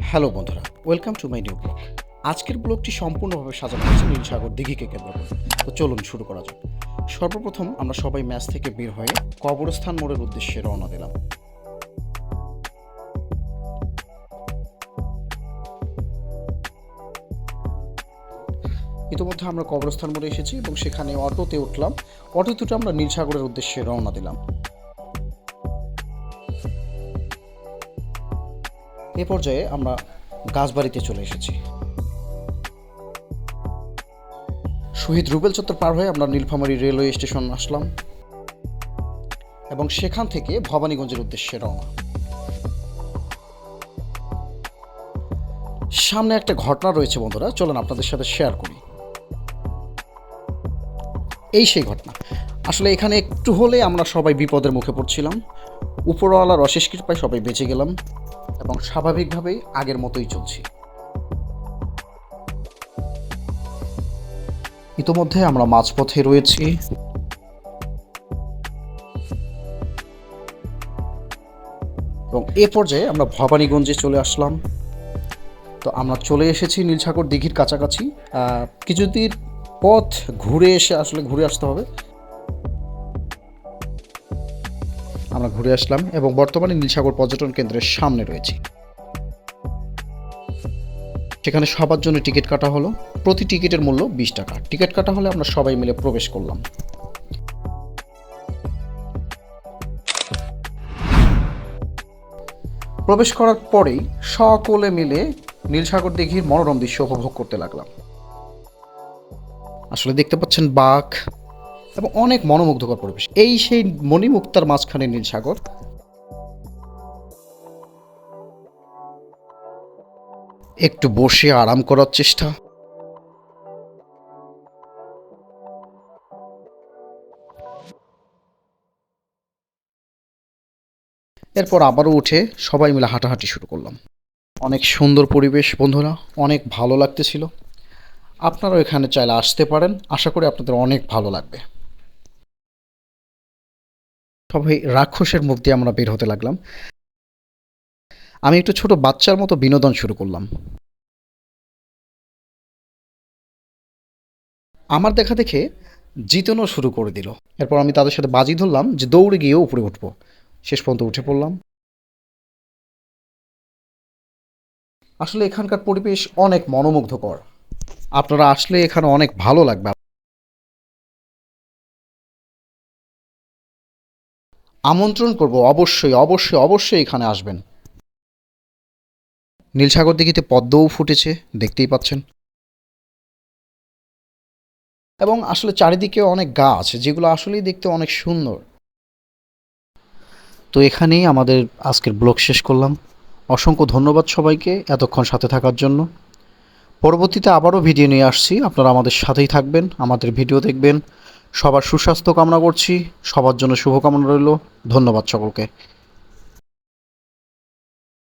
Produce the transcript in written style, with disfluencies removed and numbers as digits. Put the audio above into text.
Hello বন্ধুরা, welcome to my new blog. আজকের ব্লগটি সম্পূর্ণভাবে সাজানো হয়েছে নীলসাগর দিঘিকে কেন্দ্র করে। তো চলুন শুরু করা যাক। সর্বপ্রথম আমরা সবাই ম্যাচ থেকে বের হয়ে কবরস্থান মোড়ের উদ্দেশ্যে রওনা দিলাম। ইতিমধ্যে আমরা কবরস্থান মোড়ে এসেছি এবং সেখানে অটোতে উঠলাম। অটোতে উঠে আমরা নীলসাগরের উদ্দেশ্যে রওনা দিলাম। এ পর্যায়ে আমরা গাছবাড়িতে চলে এসেছি। শহীদ রুবেল চত্বর পার হয়ে আমরা নীলফামারী রেলওয়ে স্টেশন আসলাম এবং সেখান থেকে ভবানীগঞ্জের উদ্দেশ্যে রওনা। সামনে একটা ঘটনা রয়েছে বন্ধুরা, চলুন আপনাদের সাথে শেয়ার করি। এই সেই ঘটনা। আসলে এখানে একটু হলে আমরা সবাই বিপদের মুখে পড়ছিলাম। উপরওয়ালার অশেষ কৃপায় সবাই বেঁচে গেলাম এবং স্বাভাবিকভাবেই আগের মতোই চলছি। ইতোমধ্যে আমরা মাঝপথে রয়েছি। এবং এ পর্যায়ে আমরা ভবানীগঞ্জে চলে আসলাম। তো আমরা চলে এসেছি নীলসাগর দিঘির কাছাকাছি। কিছুদিন পথ ঘুরে এসে আসলে ঘুরে আসতে হবে। আমরা ঘুরে আসলাম এবং বর্তমানে নীলসাগর পর্যটন কেন্দ্রের সামনে রয়েছি। সেখানে সবার জন্য টিকিট কাটা হলো। প্রতি টিকিটের মূল্য 20 টাকা। টিকিট কাটা হলে আমরা সবাই মিলে প্রবেশ করলাম। প্রবেশ করার পরেই সকলে মিলে নীলসাগর দিঘির মনোরম দৃশ্য উপভোগ করতে লাগলাম। আসলে দেখতে পাচ্ছেন বাঘ এবং অনেক মনোমুগ্ধকর পরিবেশ। এই সেই মণিমুক্তার মাঝখানে নীলসাগর। একটু বসে আরাম করার চেষ্টা। এরপর আবারও উঠে সবাই মিলে হাঁটাহাঁটি শুরু করলাম। অনেক সুন্দর পরিবেশ বন্ধুরা, অনেক ভালো লাগতেছিল। আপনারাও এখানে চাইলে আসতে পারেন, আশা করি আপনাদের অনেক ভালো লাগবে। সবাই রাক্ষসের মুখ দিয়ে আমরা বের হতে লাগলাম। আমি একটু ছোট বাচ্চার মতো বিনোদন শুরু করলাম। আমার দেখা দেখে জিতনও শুরু করে দিল। এরপর আমি তাদের সাথে বাজি ধরলাম যে দৌড়ে গিয়ে উপরে উঠবো। শেষ পর্যন্ত উঠে পড়লাম। আসলে এখানকার পরিবেশ অনেক মনোমুগ্ধকর। আপনারা আসলে এখানে অনেক ভালো লাগবে। আমন্ত্রণ করব, অবশ্যই অবশ্যই অবশ্যই এখানে আসবেন। নীলসাগর দিঘিতে পদ্মও ফুটেছে, দেখতেই পাচ্ছেন। এবং আসলে চারিদিকে অনেক গাছ, যেগুলো আসলেই দেখতে অনেক সুন্দর। তো এখানেই আমাদের আজকের ব্লগ শেষ করলাম। অসংখ্য ধন্যবাদ সবাইকে এতক্ষণ সাথে থাকার জন্য। পরবর্তীতে আবারও ভিডিও নিয়ে আসছি, আপনারা আমাদের সাথেই থাকবেন, আমাদের ভিডিও দেখবেন। সবার সুস্বাস্থ্য কামনা করছি, সবার জন্য শুভকামনা রইল। ধন্যবাদ সকলকে।